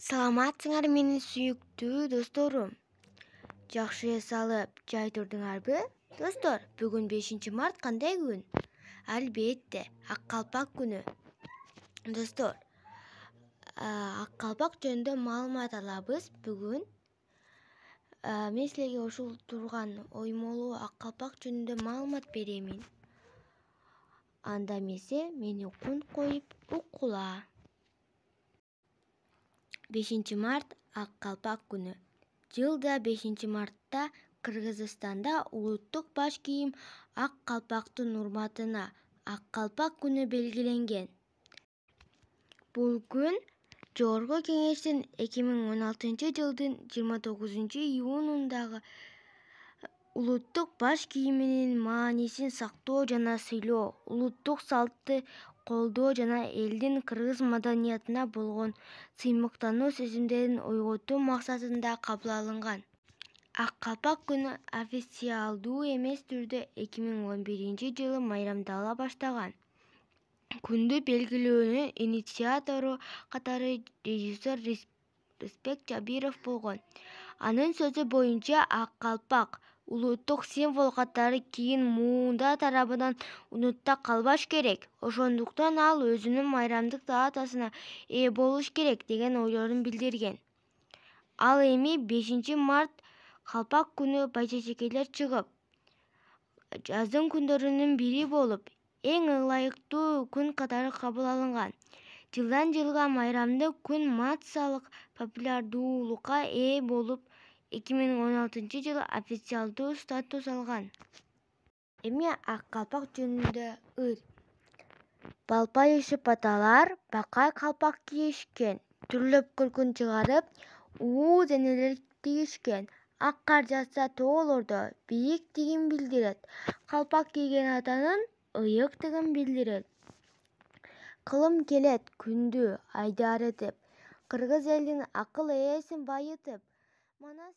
Саламатсыңар менин сүйүктүү досторум. Жакшы эс алып жай турдуңарбы? Достор, бүгүн 5 март кандай күн? Албетте, ак калпак күнү. Достор, ак калпак жөнүндө маалымат алабыз бүгүн. Мен силерге ушул турган оймолуу ак калпак жөнүндө маалымат беремин. Анда эмесе мени кунт коюп уккула. 5 март ак калпак күнү. Жылда 5 мартта Кыргызстанда улуттук баш кийим ак калпактын урматына ак калпак күнү белгиленген. Бул күн Жогорку Кеңештин 2016-жылдын 29-июнундагы улуттук баш кийиминин маанисин сактоо жана сыйлоо, улуттук салтты колдоо жана элдин кыргыз маданиятына болгон сыймыктануу сезимдерин ойготуу максатында кабыл алынган. Ак калпак күнү официалдуу эмес түрдө 2011-жылы майрамдала баштаган. Күндү белгилөөнүн инициатору катары режиссер Рысбек Жабиров болгон. Анын сөзү боюнча, ак калпак улуттук символ катары кийин муундар тарабынан унутта калбаш керек. Ошондуктан ал өзүнүн майрамдык датасына ээ болуш керек деген ойлорун билдирген. Ал эми 5-март калпак күнү байчечекелер чыгып, жаздын күндөрүнүн бири болуп, эң ылайыктуу күн катары кабыл алынган. Жылдан жылга майрамдык күн массалык популярдуулукка ээ болуп, 2016-жылы официалдуу статус алган. Эми ак калпак жөнүндө ыр. Балпай шыпаталар бакай калпак кийишкен, түрлөп күркүн чыгарып, ууз энелер тигишкен. Ак кар жааса тоолордо бийиктигин билдирет. Калпак кийген атанын ыйыктыгын билдирет. Кылым келет күндү айдарытып, кыргыз элдин акыл ээсин байытып. Манас